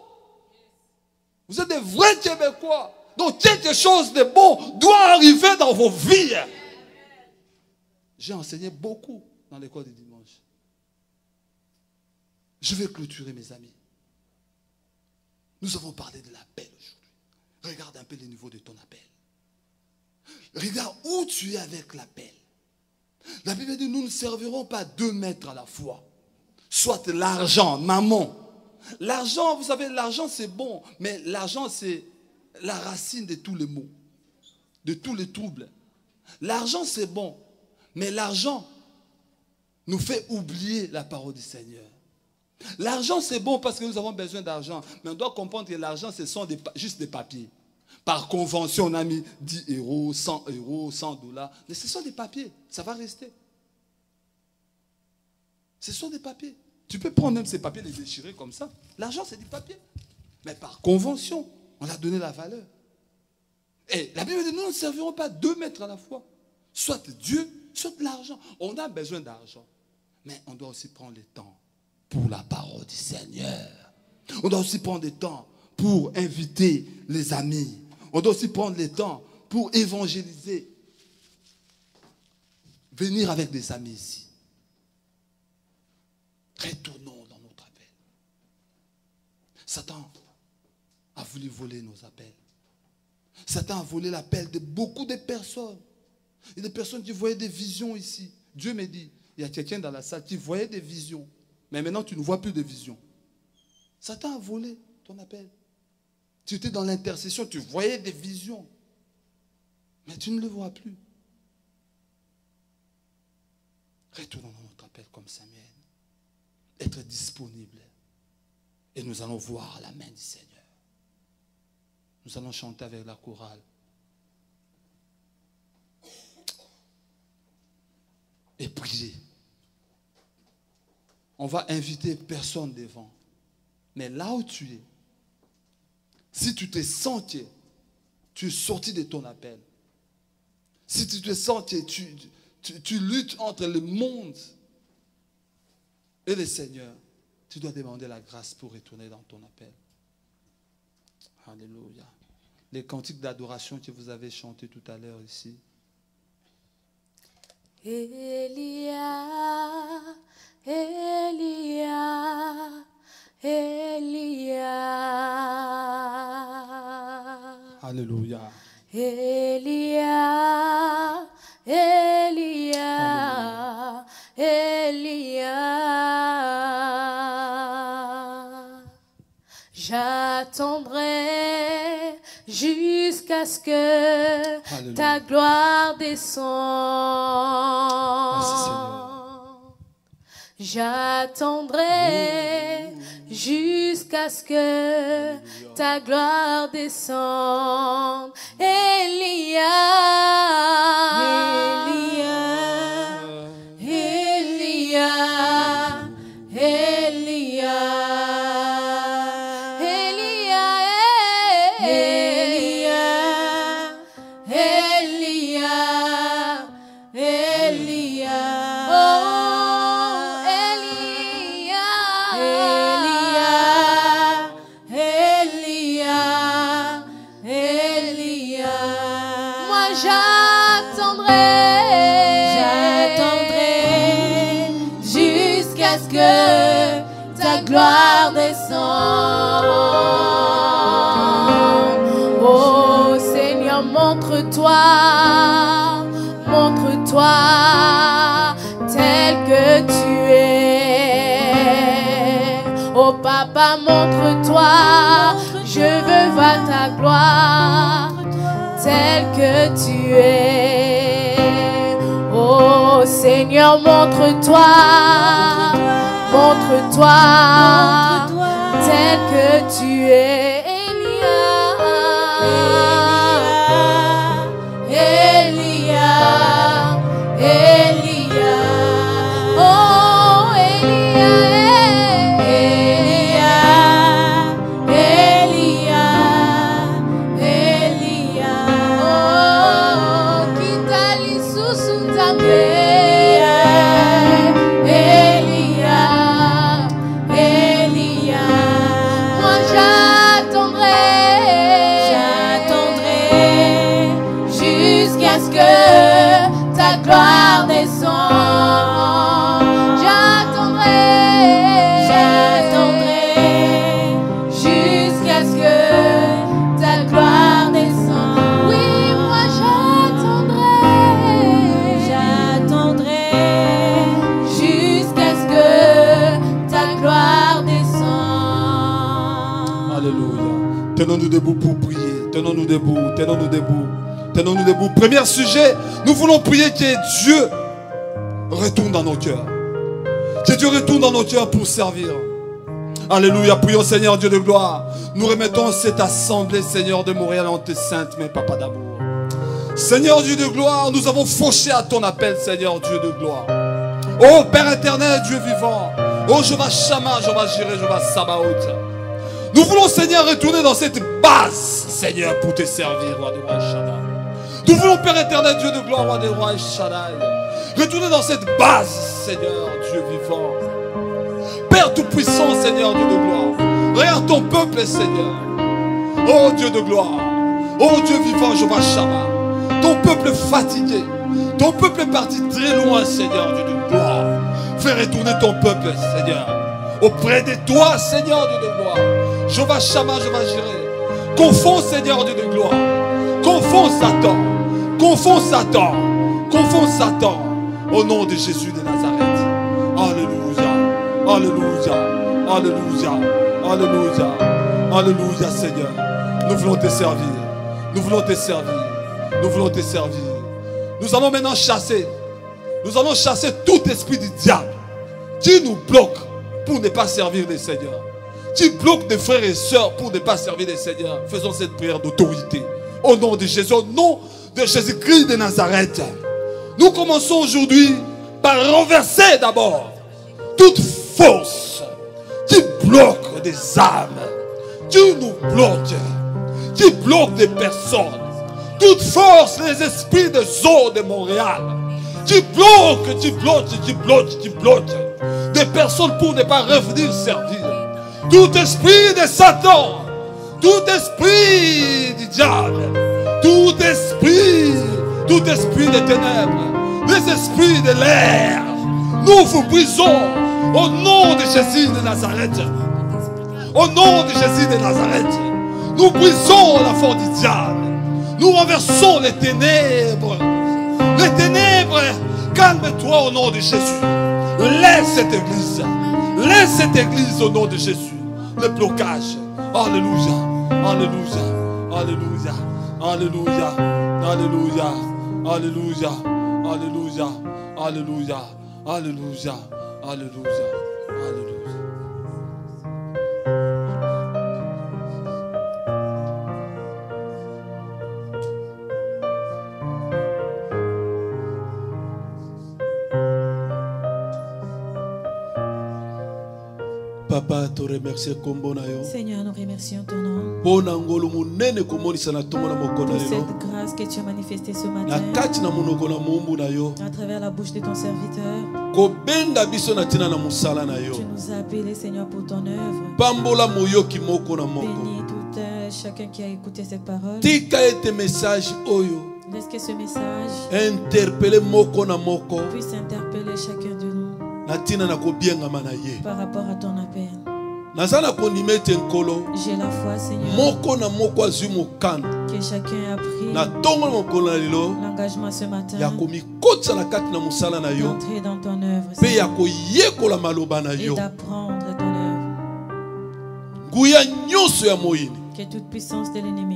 Speaker 2: Vous êtes des vrais Québécois. Donc, quelque chose de bon doit arriver dans vos vies. J'ai enseigné beaucoup dans l'école du dimanche. Je vais clôturer, mes amis. Nous avons parlé de l'appel aujourd'hui. Regarde un peu le niveau de ton appel. Regarde où tu es avec l'appel. La Bible dit, nous ne servirons pas 2 maîtres à la fois. Soit l'argent, maman. L'argent, vous savez, l'argent c'est bon, mais l'argent c'est la racine de tous les maux, de tous les troubles. L'argent c'est bon, mais l'argent nous fait oublier la parole du Seigneur. L'argent c'est bon parce que nous avons besoin d'argent, mais on doit comprendre que l'argent ce sont juste des papiers. Par convention, on a mis 10 euros, 100 euros, 100 $. Mais ce sont des papiers, ça va rester. Ce sont des papiers. Tu peux prendre même ces papiers, les déchirer comme ça. L'argent, c'est du papier. Mais par convention, on a donné la valeur. Et la Bible dit, nous ne servirons pas 2 maîtres à la fois. Soit Dieu, soit l'argent. On a besoin d'argent. Mais on doit aussi prendre le temps pour la parole du Seigneur. On doit aussi prendre le temps pour inviter les amis. On doit aussi prendre le temps pour évangéliser. Venir avec des amis ici. Retournons dans notre appel. Satan a voulu voler nos appels. Satan a volé l'appel de beaucoup de personnes. Il y a des personnes qui voyaient des visions ici. Dieu me dit, il y a quelqu'un dans la salle qui voyait des visions. Mais maintenant, tu ne vois plus de visions. Satan a volé ton appel. Tu étais dans l'intercession, tu voyais des visions. Mais tu ne le vois plus. Retournons dans notre appel comme Samuel. Être disponible. Et nous allons voir la main du Seigneur. Nous allons chanter avec la chorale. Et prier. On va inviter personne devant. Mais là où tu es, si tu te sens que tu es sorti de ton appel, si tu te sens que tu luttes entre le monde et le Seigneur, tu dois demander la grâce pour retourner dans ton appel. Alléluia. Les cantiques d'adoration que vous avez chantés tout à l'heure ici.
Speaker 1: Elia, Elia, Elia.
Speaker 2: Alléluia.
Speaker 1: Elia, Elia, Elia. J'attendrai jusqu'à ce que ta gloire descende. J'attendrai jusqu'à ce que ta gloire descende. Elia, Elia, Elia, Elia, Elia, Elia, Elia, oh Elia, Elia, Elia, Elia. Moi j'attendrai jusqu'à ce que ta gloire descende. Oh Seigneur, montre-toi tel que tu es. Oh Papa, montre-toi, je veux voir ta gloire tel que tu es. Oh Seigneur, montre-toi tel que tu es. Elia, Elia, oh Elia, Elia, Elia, Elia, oh kitali susunzambe. Elia, Elia, moi j'attendrai jusqu'à ce que ta gloire descende. J'attendrai jusqu'à ce que ta gloire descende. Oui, moi j'attendrai jusqu'à ce que ta gloire descende.
Speaker 2: Alléluia. Tenons-nous debout pour prier. Tenons-nous debout. Tenons-nous debout. Tenons-nous debout. Premier sujet, nous voulons prier que Dieu retourne dans nos cœurs. Que Dieu retourne dans nos cœurs pour servir. Alléluia. Prions Seigneur Dieu de gloire. Nous remettons cette assemblée Seigneur de Montréal en tes saintes mains, Papa d'amour. Seigneur Dieu de gloire, nous avons fauché à ton appel Seigneur Dieu de gloire. Oh Père éternel, Dieu vivant. Oh Jéhovah Shammah, Jéhovah Jireh, Jéhovah Sabaoth. Nous voulons Seigneur retourner dans cette base Seigneur pour te servir, roi de roi Shaddai. Nous voulons Père éternel, Dieu de gloire, roi des rois et Shaddai. Retourner dans cette base, Seigneur, Dieu vivant. Père tout-puissant, Seigneur, Dieu de gloire. Regarde ton peuple, Seigneur. Oh Dieu de gloire. Oh Dieu vivant, Jéhovah Shammah. Ton peuple fatigué. Ton peuple est parti très loin, Seigneur, Dieu de gloire. Fais retourner ton peuple, Seigneur. Auprès de toi, Seigneur, Dieu de gloire. Jéhovah Shammah, Jéhovah Jireh. Confonds, Seigneur, Dieu de gloire. Confonds Satan. Confonds Satan. Confonds Satan. Au nom de Jésus de Nazareth. Alléluia. Alléluia. Alléluia. Alléluia. Alléluia, Seigneur. Nous voulons te servir. Nous voulons te servir. Nous voulons te servir. Nous allons maintenant chasser. Nous allons chasser tout esprit du diable qui nous bloque pour ne pas servir le Seigneur. Qui bloque des frères et sœurs pour ne pas servir le Seigneur. Faisons cette prière d'autorité. Au nom de Jésus, au nom de Jésus-Christ de Nazareth. Nous commençons aujourd'hui par renverser d'abord toute force qui bloque des âmes, qui nous bloque, qui bloque des personnes. Toute force, les esprits des eaux de Montréal, qui bloquent des personnes pour ne pas revenir servir. Tout esprit de Satan, tout esprit du diable, tout esprit des ténèbres, les esprits de l'air, nous vous brisons au nom de Jésus de Nazareth. Au nom de Jésus de Nazareth, nous brisons la force du diable. Nous renversons les ténèbres. Les ténèbres, calme-toi au nom de Jésus. Laisse cette église. Laisse cette église au nom de Jésus. Le blocage. Alléluia. Alléluia. Alléluia. Alléluia. Alléluia. Alléluia. Alléluia. Alléluia. Alléluia. Alléluia. Alléluia.
Speaker 3: Papa, te remercie kombo na yo.
Speaker 1: Seigneur, nous remercions ton nom
Speaker 3: Pona ngolo munene komonisa na tongo na moko na
Speaker 1: pour
Speaker 3: lelo.
Speaker 1: cette grâce que tu as manifestée ce
Speaker 3: Na
Speaker 1: matin
Speaker 3: kati na monoko na mumbu na yo.
Speaker 1: à travers la bouche de ton serviteur.
Speaker 3: Kobenga biso na tina na musala na yo.
Speaker 1: Tu nous as appelés, Seigneur, pour ton œuvre.
Speaker 3: Pambola moyoki moko na moko.
Speaker 1: Bénis tout chacun qui a écouté cette parole.
Speaker 3: Tika ete message oyo
Speaker 1: Laisse que ce message
Speaker 3: interpeller moko na moko
Speaker 1: puisse interpeller chacun de nous
Speaker 3: na tina na kobiengama na ye.
Speaker 1: par rapport à ton appel.
Speaker 3: Nazana kondima ete nkolo
Speaker 1: J'ai la foi, Seigneur,
Speaker 3: moko na moko azwi mokano
Speaker 1: que chacun a pris
Speaker 3: na tongo na mokolo na lelo
Speaker 1: l'engagement ce matin
Speaker 3: ya komikotisa na kati na mosala na yo
Speaker 1: d'entrer dans ton œuvre,
Speaker 3: mpe ya
Speaker 1: Seigneur,
Speaker 3: koyekola maloba na
Speaker 1: et
Speaker 3: yo.
Speaker 1: d'apprendre ton œuvre.
Speaker 3: Nguya nyonso ya moyini
Speaker 1: Que toute puissance de l'ennemi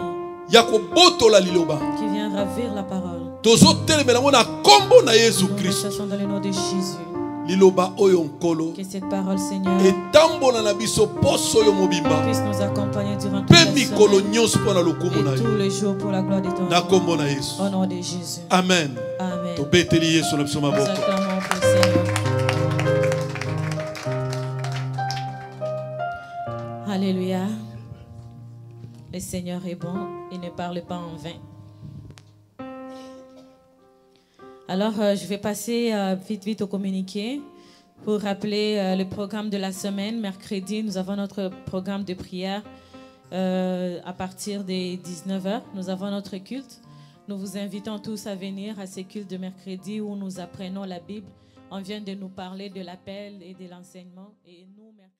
Speaker 3: ya kobotola liloba
Speaker 1: qui vient ravir la parole,
Speaker 3: tozotelemela ngo na kombo na Yesu
Speaker 1: nous
Speaker 3: Kristo.
Speaker 1: recherchons dans le nom de Jésus.
Speaker 3: Liloba oyo nkolo
Speaker 1: Que cette parole, Seigneur,
Speaker 3: etambola na biso poso oyo mobimba
Speaker 1: puisse nous accompagner durant toute
Speaker 3: mpe
Speaker 1: la
Speaker 3: mikolo
Speaker 1: semaine
Speaker 3: nyonso mpo na lokumu na
Speaker 1: et tous
Speaker 3: yo
Speaker 1: les jours pour la gloire de ton
Speaker 3: na
Speaker 1: nom.
Speaker 3: kombo na Yesu.
Speaker 1: Au nom de Jésus.
Speaker 3: Amen.
Speaker 1: Amen.
Speaker 3: Tobeteli Yesu na biso
Speaker 1: Nous
Speaker 3: maboko.
Speaker 1: acclamons pour le Seigneur. Alléluia. Le Seigneur est bon, il ne parle pas en vain. Alors, je vais passer vite au communiqué pour rappeler le programme de la semaine. Mercredi, nous avons notre programme de prière à partir des 19h. Nous avons notre culte. Nous vous invitons tous à venir à ces cultes de mercredi où nous apprenons la Bible. On vient de nous parler de l'appel et de l'enseignement. Et nous, mercredi